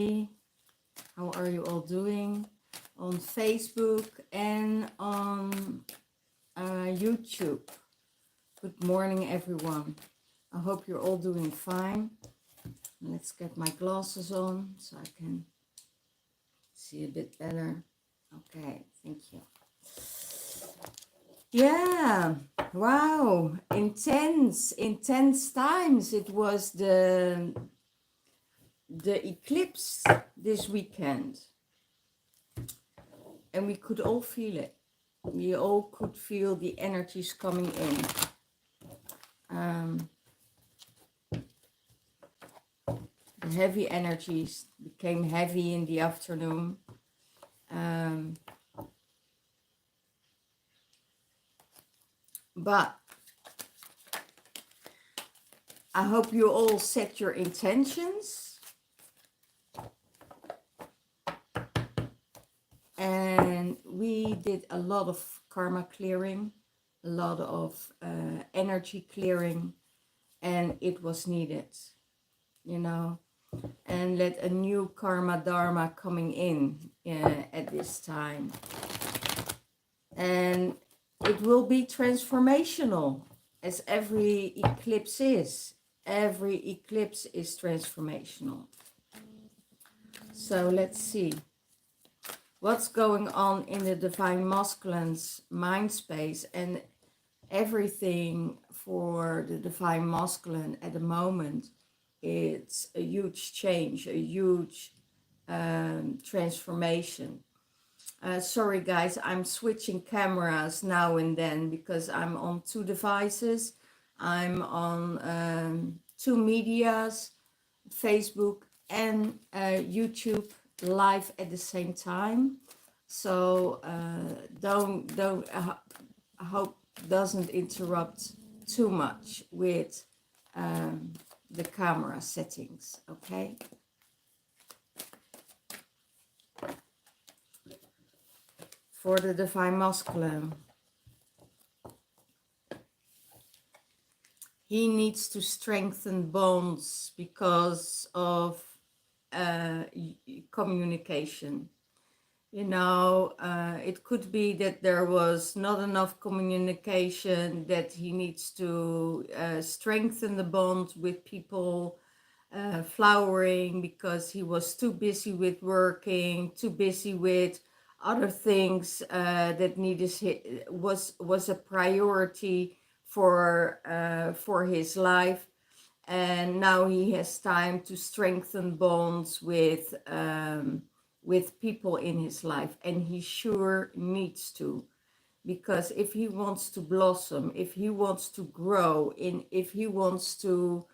How are you all doing on Facebook and on YouTube? Good morning, everyone. I hope you're all doing fine. Let's get my glasses on so I can see a bit better. Okay, thank you. Yeah, wow, intense times. It was the eclipse this weekend, and we could all feel it. We all could feel the energies coming in. The heavy energies became heavy in the afternoon. But I hope you all set your intentions. And we did a lot of karma clearing, a lot of energy clearing, and it was needed, you know, and let a new karma dharma coming in at this time. And it will be transformational, as every eclipse is. Every eclipse is transformational. So let's see. What's going on in the Divine Masculine's mind space, and everything for the Divine Masculine at the moment. It's a huge change, a huge transformation. Sorry guys, I'm switching cameras now and then because I'm on two devices. I'm on two medias, Facebook and YouTube, live at the same time. So I hope doesn't interrupt too much with the camera settings, okay? For the Divine Masculine, he needs to strengthen bonds because of communication. You know, it could be that there was not enough communication, that he needs to strengthen the bond with people, flowering, because he was too busy with working, too busy with other things that was a priority for his life. And now he has time to strengthen bonds with people in his life, and he sure needs to, because if he wants to blossom, if he wants to grow, if he wants to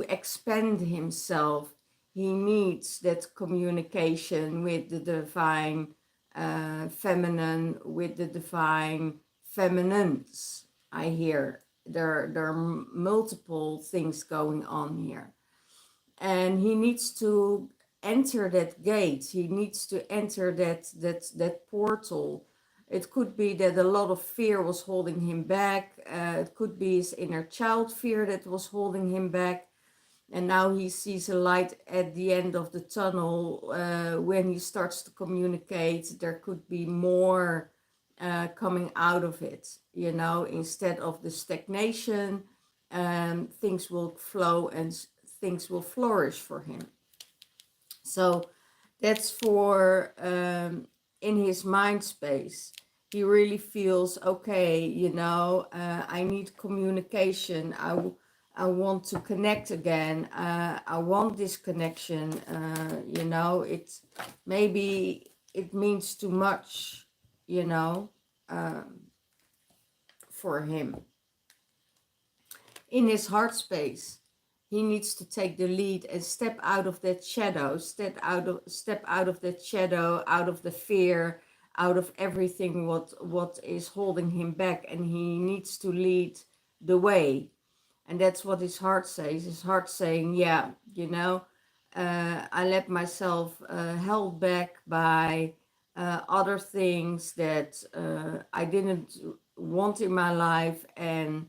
expand himself, he needs that communication with the divine feminine, with the divine feminines. I hear there are multiple things going on here. And he needs to enter that gate. He needs to enter that portal. It could be that a lot of fear was holding him back. It could be his inner child fear that was holding him back. And now he sees a light at the end of the tunnel. When he starts to communicate, there could be more coming out of it. You know, instead of the stagnation, things will flow and things will flourish for him. So that's for in his mind space. He really feels, okay, you know, I need communication. I want to connect again. I want this connection. You know, maybe it means too much, you know, for him. In his heart space, he needs to take the lead and step out of that shadow, step out of that shadow, out of the fear, out of everything what is holding him back, and he needs to lead the way. And that's what his heart says. His heart saying, yeah, you know, I let myself held back by other things that I didn't want in my life, and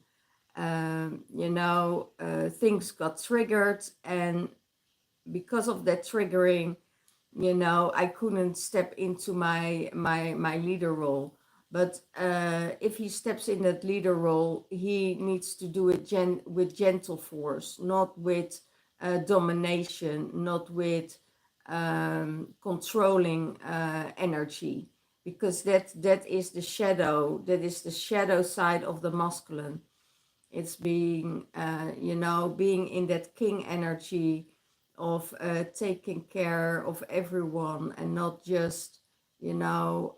You know, things got triggered, and because of that triggering, you know, I couldn't step into my leader role. But if he steps in that leader role, he needs to do it with gentle force, not with domination, not with controlling energy, because that is the shadow. That is the shadow side of the masculine. It's being, you know, being in that king energy of taking care of everyone, and not just, you know,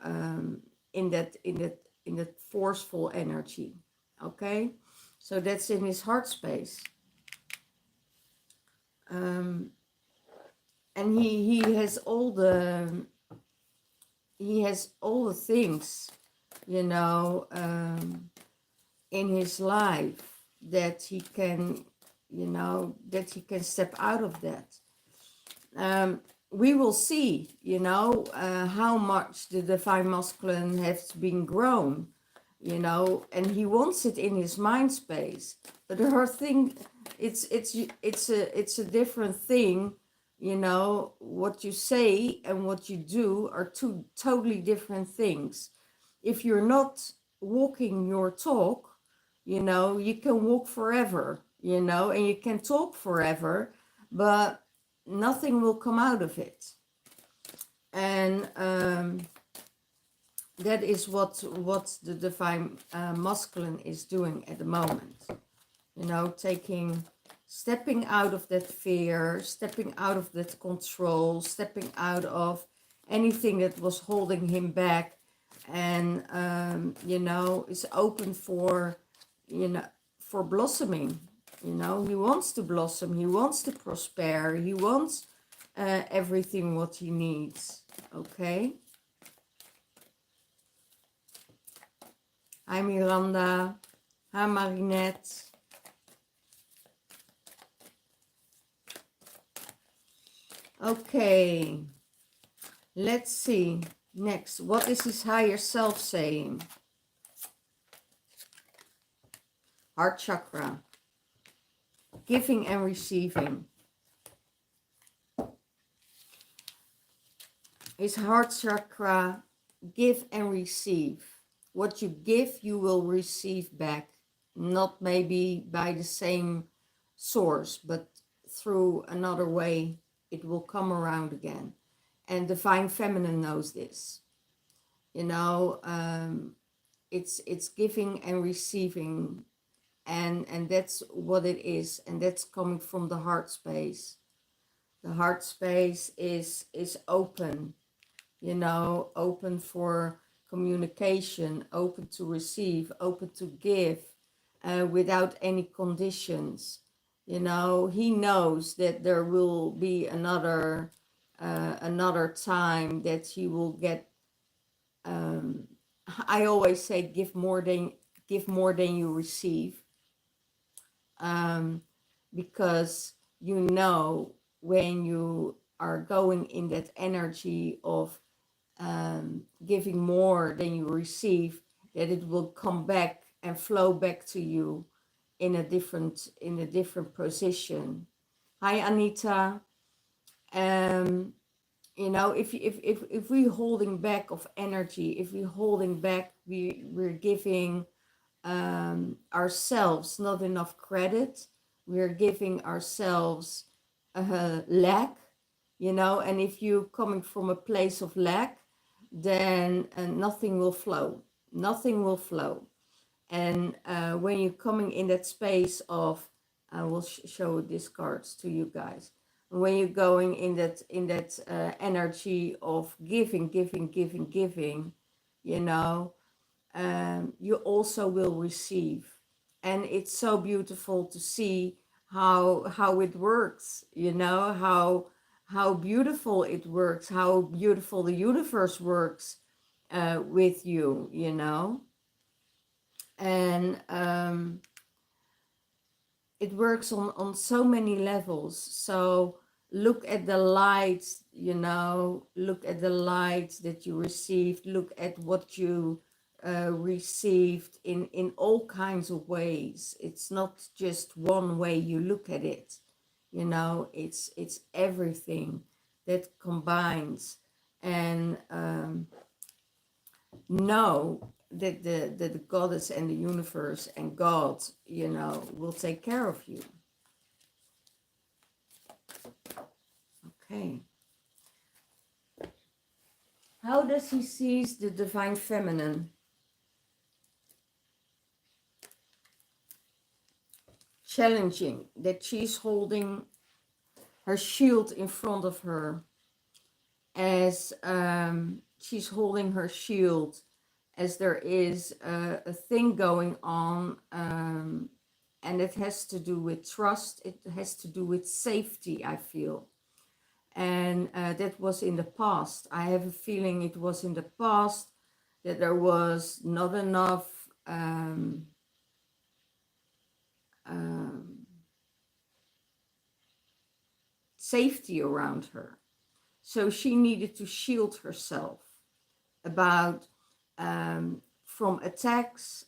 in that forceful energy. Okay, so that's in his heart space. And he has all the things, you know, in his life, that he can, you know, that he can step out of that. We will see, you know, how much the divine masculine has been grown, you know, and he wants it in his mind space. But her thing, it's a different thing, you know. What you say and what you do are two totally different things. If you're not walking your talk, you know, you can walk forever, you know, and you can talk forever, but nothing will come out of it. And that is what the divine masculine is doing at the moment. You know, stepping out of that fear, stepping out of that control, stepping out of anything that was holding him back, and you know, is open for, you know, for blossoming. You know, he wants to blossom, he wants to prosper, he wants everything what he needs. Okay. Hi Miranda. Hi Marinette. Okay, let's see next. What is his higher self saying? Heart chakra. Giving and receiving. His heart chakra, give and receive. What you give, you will receive back. Not maybe by the same source, but through another way, it will come around again. And divine feminine knows this. You know, it's giving and receiving, and that's what it is, and that's coming from the heart space. The heart space is open, you know, open for communication, open to receive, open to give, without any conditions. You know, he knows that there will be another time that he will get. I always say, give more than you receive, because you know, when you are going in that energy of giving more than you receive, that it will come back and flow back to you in a different position. Hi Anita. You know, if we're holding back of energy, if we're holding back, we're giving ourselves not enough credit, we're giving ourselves lack, you know. And if you're coming from a place of lack, then nothing will flow. And when you're coming in that space of, I will show these cards to you guys. When you're going in that energy of giving, you know, you also will receive. And it's so beautiful to see how it works, you know, how beautiful it works, how beautiful the universe works with you, you know. And it works on so many levels. So look at the lights, you know, look at the lights that you received, look at what you received in all kinds of ways. It's not just one way you look at it, you know, it's everything that combines. And know that the goddess and the universe and God, you know, will take care of you. Okay. How does he sees the divine feminine? Challenging, that she's holding her shield in front of her, as she's holding her shield, as there is a thing going on, and it has to do with trust, it has to do with safety, I feel. And that was in the past. I have a feeling it was in the past, that there was not enough safety around her. So she needed to shield herself about from attacks,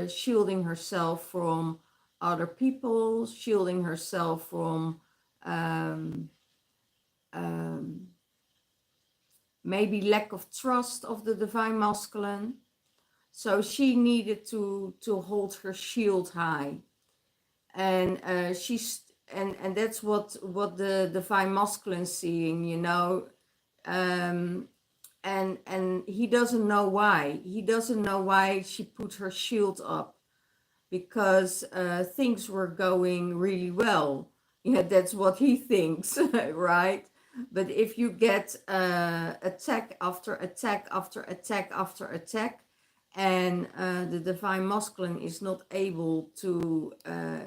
shielding herself from other people, shielding herself from maybe lack of trust of the divine masculine. So she needed to hold her shield high, and and that's what the divine masculine seeing, you know. And he doesn't know why. He doesn't know why she put her shield up, because things were going really well. Yeah, that's what he thinks, right? But if you get attack after attack after attack after attack, and the divine masculine is not able to,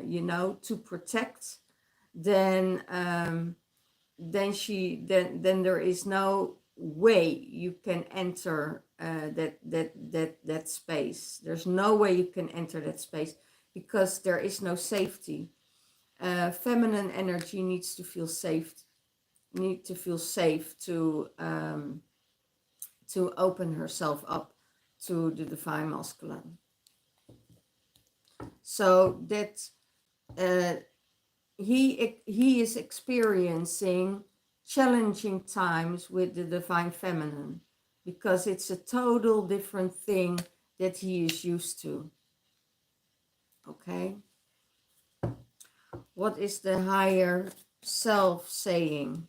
you know, to protect, then then there is no way you can enter that space. There's no way you can enter that space, because there is no safety. Feminine energy needs to feel safe, to open herself up to the divine masculine. So that he is experiencing challenging times with the divine feminine, because it's a total different thing that he is used to. Okay, what is the higher self saying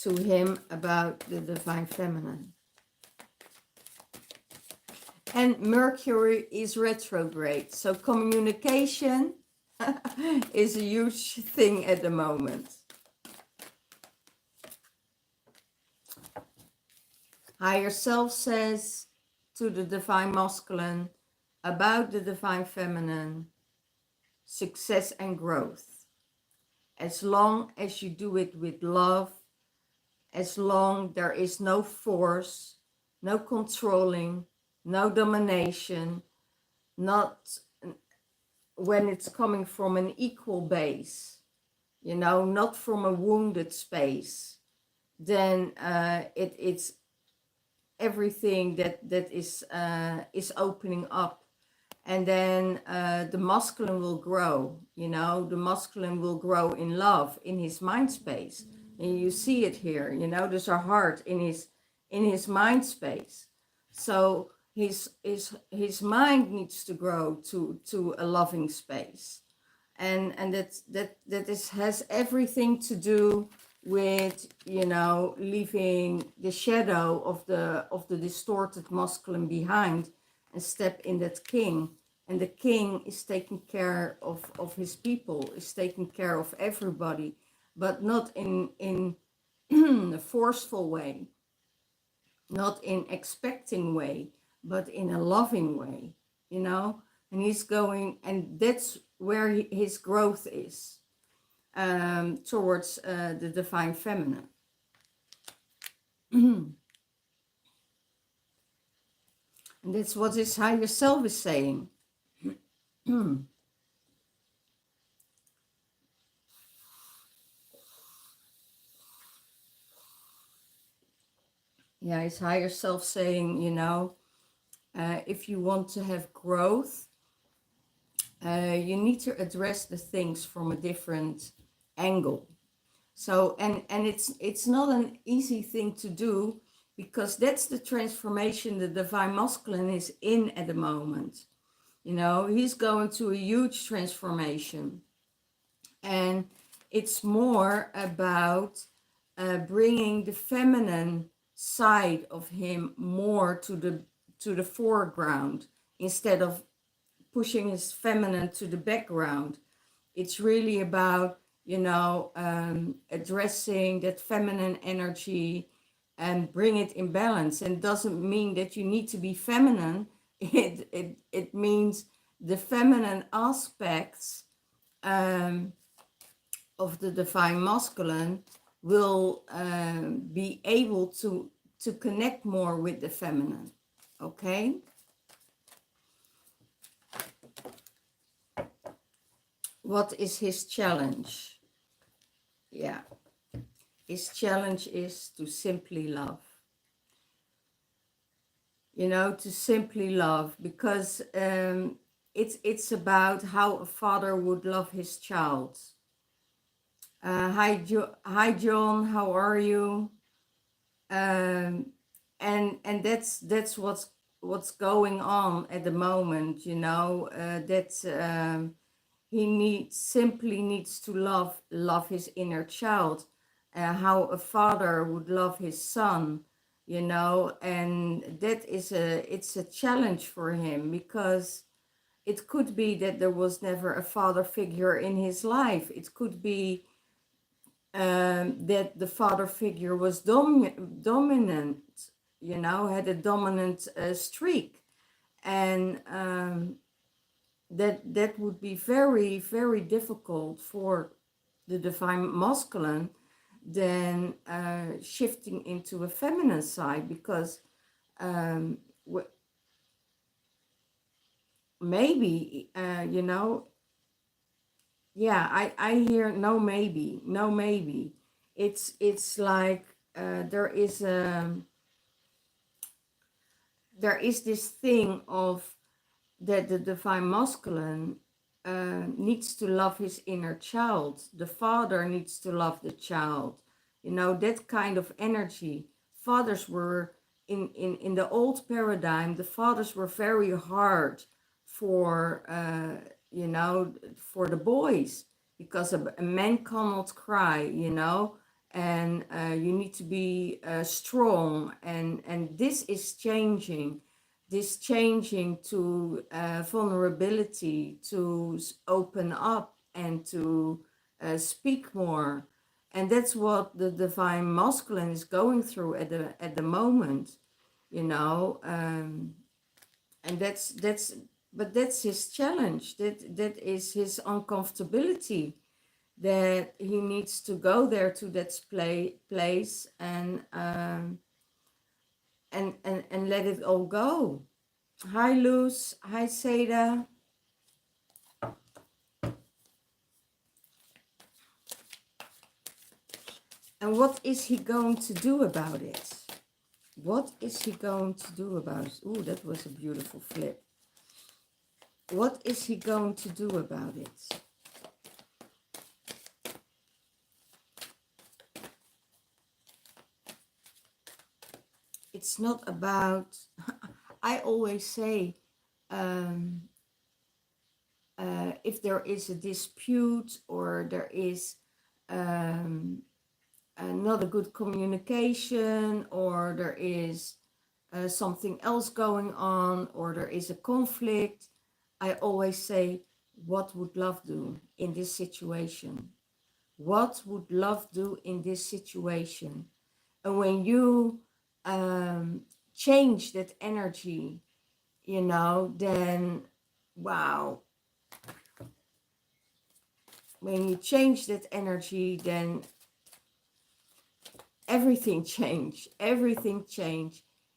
to him about the divine feminine? And Mercury is retrograde, so communication is a huge thing at the moment. Higher self says to the divine masculine about the divine feminine, success and growth. As long as you do it with love, as long there is no force, no controlling, no domination, not when it's coming from an equal base, you know, not from a wounded space, then it's everything that is opening up. And then the masculine will grow, you know, the masculine will grow in love in his mind space. And you see it here, you know, there's a heart in his mind space. So his mind needs to grow to a loving space. And has everything to do with, you know, leaving the shadow of the distorted masculine behind, and step in that king. And the king is taking care of his people, is taking care of everybody, but not in a forceful way, not in expecting way, but in a loving way, you know. And he's going, and that's where his growth is, towards the divine feminine. And that's what his higher self is saying. Yeah, his higher self saying, you know, If you want to have growth, you need to address the things from a different angle. So, and it's not an easy thing to do, because that's the transformation the divine masculine is in at the moment. You know, he's going through a huge transformation, and it's more about bringing the feminine side of him more to the foreground, instead of pushing his feminine to the background. It's really about, you know, addressing that feminine energy and bring it in balance. And doesn't mean that you need to be feminine. It means the feminine aspects of the divine masculine will be able to connect more with the feminine. Okay. What is his challenge? Yeah, his challenge is to simply love. You know, to simply love, because it's about how a father would love his child. Hi John, how are you? And that's what's going on at the moment. You know, he simply needs to love his inner child, how a father would love his son, you know. And that is it's a challenge for him, because it could be that there was never a father figure in his life. It could be that the father figure was dominant, you know, had a dominant streak. And that would be very, very difficult for the divine masculine, then shifting into a feminine side, because maybe, you know, yeah, I hear no maybe. It's like there is this thing of that the divine masculine needs to love his inner child. The father needs to love the child. You know, that kind of energy. Fathers were, in the old paradigm, the fathers were very hard for, you know, for the boys, because a man cannot cry, you know, and you need to be strong. And this is changing, to vulnerability, to open up and to speak more. And that's what the divine masculine is going through at the moment, you know. And that's his challenge. That is his uncomfortability, that he needs to go there to that place and let it all go. Hi Luz, hi Seda. And what is he going to do about it? What is he going to do about it? Oh, that was a beautiful flip. What is he going to do about it? It's not about, I always say, if there is a dispute, or there is not a good communication, or there is something else going on, or there is a conflict, I always say, what would love do in this situation? What would love do in this situation? And when you change that energy, you know, then, wow, when you change that energy, then everything change,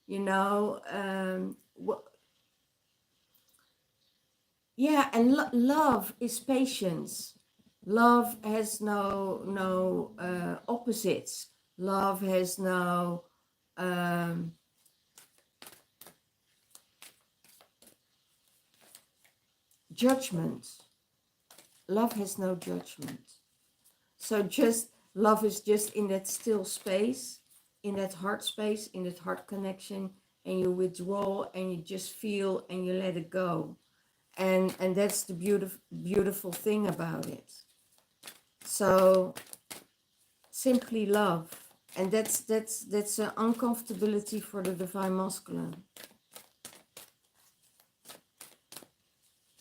you know. Yeah, and love is patience. Love has no opposites. Love has no judgment. Love has no judgment. So just love is just in that still space, in that heart space, in that heart connection, and you withdraw and you just feel and you let it go. And that's the beautiful thing about it. So simply love. And that's an uncomfortability for the divine masculine.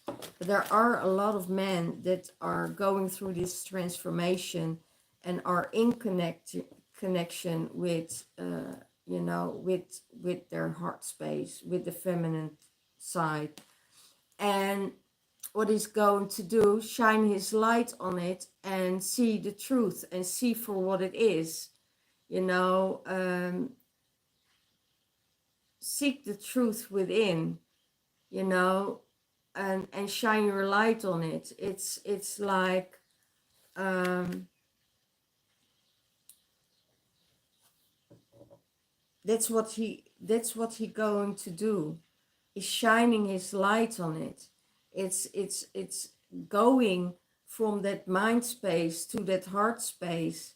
But there are a lot of men that are going through this transformation and are in connection with, you know, with their heart space, with the feminine side. And what he's going to do, shine his light on it and see the truth and see for what it is, you know, seek the truth within, you know, and shine your light on it. It's like that's what he going to do, is shining his light on it. It's going from that mind space to that heart space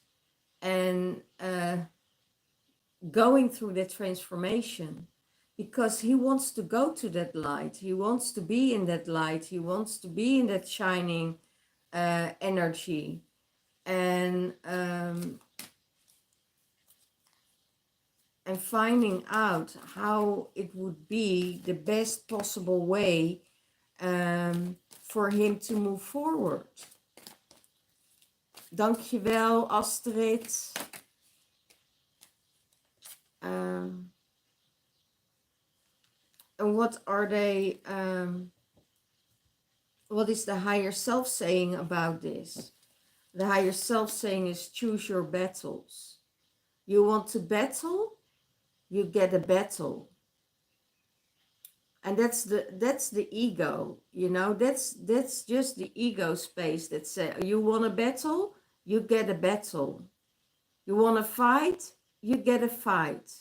and going through that transformation, because he wants to go to that light. He wants to be in that light. He wants to be in that shining energy. And finding out how it would be the best possible way for him to move forward. Dankjewel, Astrid. And what are they, what is the higher self saying about this? The higher self saying is choose your battles. You want to battle, you get a battle. And that's the ego, you know, that's just the ego space that says, you want a battle, you get a battle. You want to fight, you get a fight.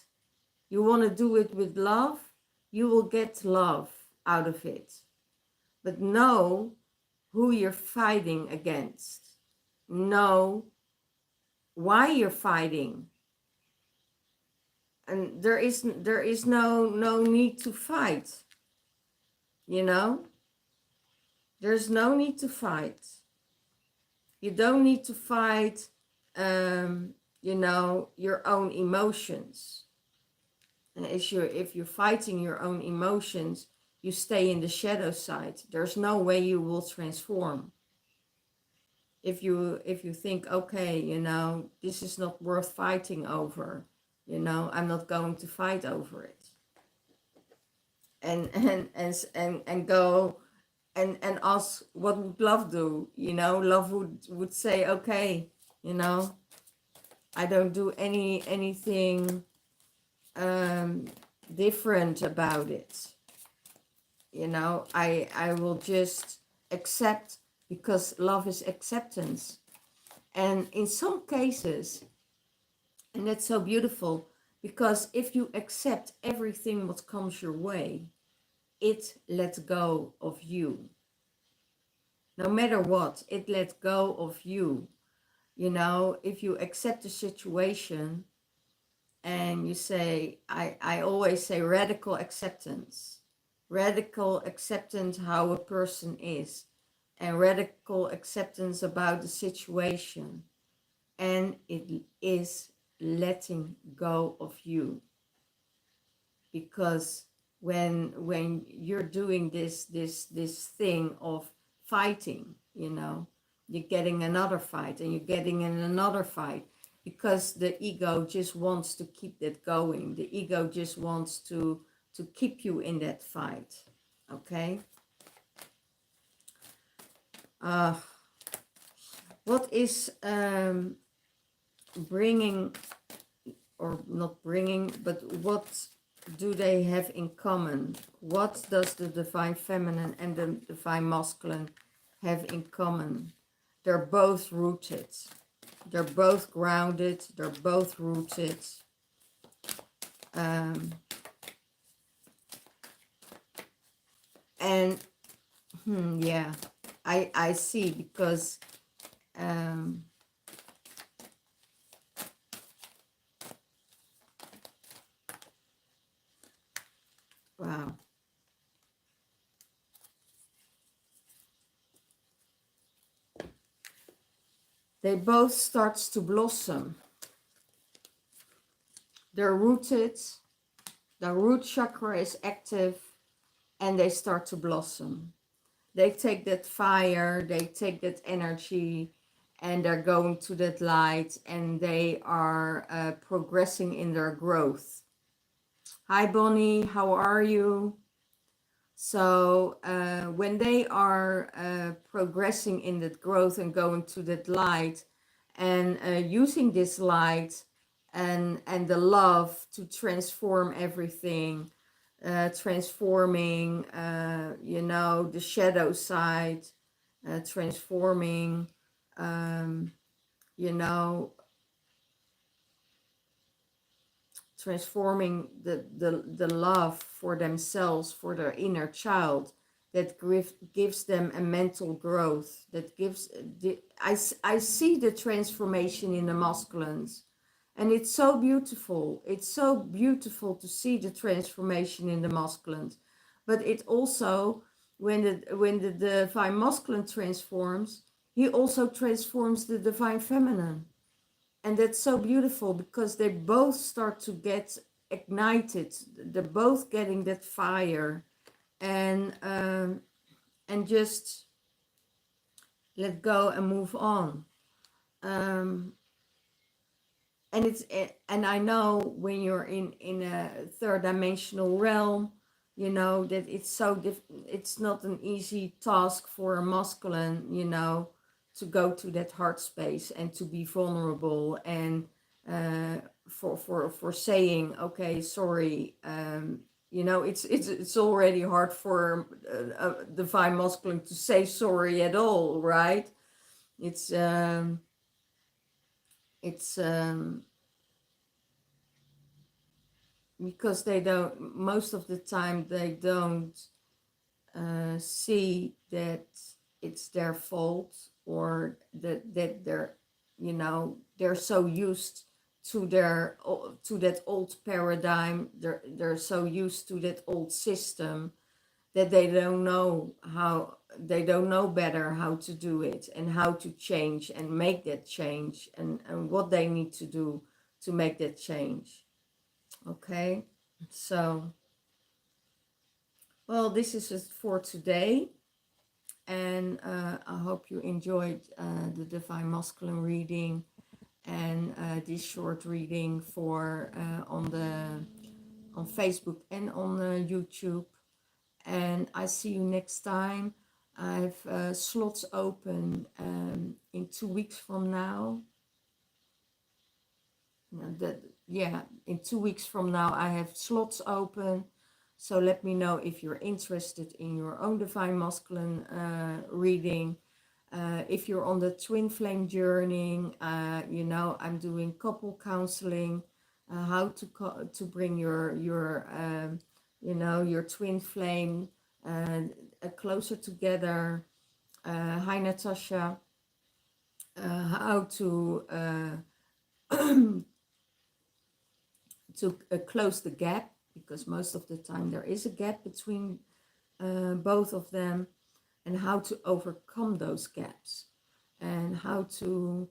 You want to do it with love, you will get love out of it. But know who you're fighting against. Know why you're fighting. And there is no need to fight. You know? There's no need to fight. You don't need to fight, you know, your own emotions. And if you're fighting your own emotions, you stay in the shadow side. There's no way you will transform. If you think, okay, you know, this is not worth fighting over, you know, I'm not going to fight over it. And go and ask, what would love do? You know, love would say, okay, you know, I don't do anything different about it. You know, I will just accept, because love is acceptance. And in some cases, and that's so beautiful, because if you accept everything what comes your way, it lets go of you. No matter what, it lets go of you. You know, if you accept the situation and you say, I always say radical acceptance. Radical acceptance how a person is, and radical acceptance about the situation. And it is letting go of you. Because when you're doing this thing of fighting, you know, you're getting another fight and you're getting in another fight, because the ego just wants to keep that going. The ego just wants to keep you in that fight. Okay. What is bringing, or not bringing, but what do they have in common? What does the divine feminine and the divine masculine have in common? They're both rooted. They're both grounded. They're both rooted. And Yeah, I see, because wow, they both starts to blossom. They're rooted, the root chakra is active, and they start to blossom. They take that fire, they take that energy, and they're going to that light, and they are progressing in their growth. Hi Bonnie, how are you? So when they are progressing in that growth and going to that light, and using this light and the love to transform everything, transforming you know, the shadow side, transforming you know, transforming the love for themselves, for their inner child, that gives them a mental growth, that gives I see the transformation in the masculines, and it's so beautiful. It's so beautiful to see the transformation in the masculines. But it also, when the divine masculine transforms, he also transforms the divine feminine. And that's so beautiful, because they both start to get ignited. They're both getting that fire, and just let go and move on. um, and I know when you're in a third dimensional realm, you know that it's it's not an easy task for a masculine, you know, to go to that heart space and to be vulnerable, and uh, for saying, okay, sorry. You know, it's already hard for a divine masculine to say sorry at all, right? it's um it's because they don't, most of the time they don't see that it's their fault, or that they're, you know, they're so used to their to that old paradigm. They're so used to that old system, that they don't know how, they don't know better how to do it, and how to change and make that change, and what they need to do to make that change. Okay. So, well, this is it for today, and I hope you enjoyed the Divine Masculine reading, and this short reading for on Facebook and on YouTube. And I see you next time. I have slots open in 2 weeks from now. Yeah, in 2 weeks from now I have slots open. So let me know if you're interested in your own divine masculine reading. If you're on the twin flame journey, you know, I'm doing couple counseling, how to bring your you know, your twin flame closer together. Hi Natasha. How to close the gap, because most of the time there is a gap between both of them, and how to overcome those gaps, and how to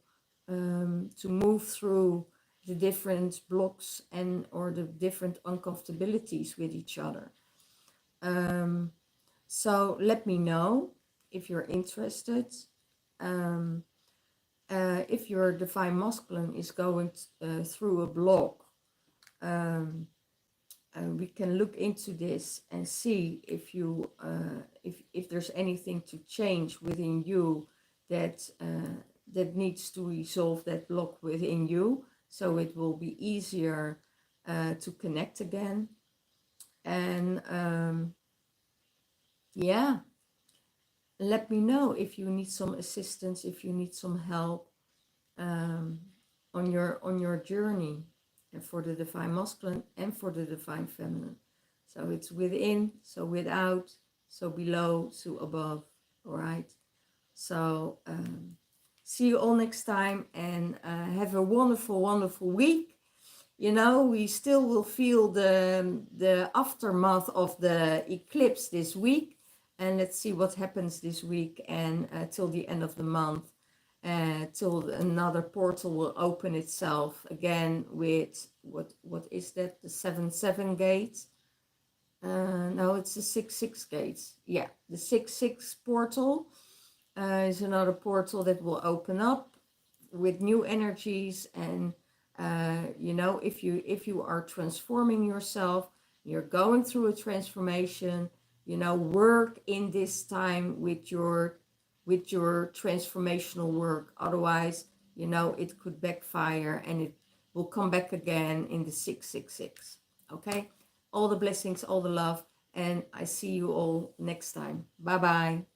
move through the different blocks and or the different uncomfortabilities with each other. So let me know if you're interested. Um, if your divine masculine is going through a block, we can look into this and see if you if there's anything to change within you, that that needs to resolve that block within you, so it will be easier to connect again. And yeah, let me know if you need some assistance, if you need some help um, on your journey, and for the divine masculine and for the divine feminine. So it's within, so without, So below to above. All right. So see you all next time, and have a wonderful, wonderful week. You know, we still will feel the aftermath of the eclipse this week, and let's see what happens this week and till the end of the month, till another portal will open itself again with what is that, the 7-7 gate? No, it's the 6-6 gates. Yeah, the 6-6 portal is another portal that will open up with new energies. And you know, if you are transforming yourself, you're going through a transformation, you know, work in this time with your transformational work. Otherwise, you know, it could backfire and it will come back again in the 6-6-6. Okay, all the blessings, all the love, and I see you all next time. Bye bye.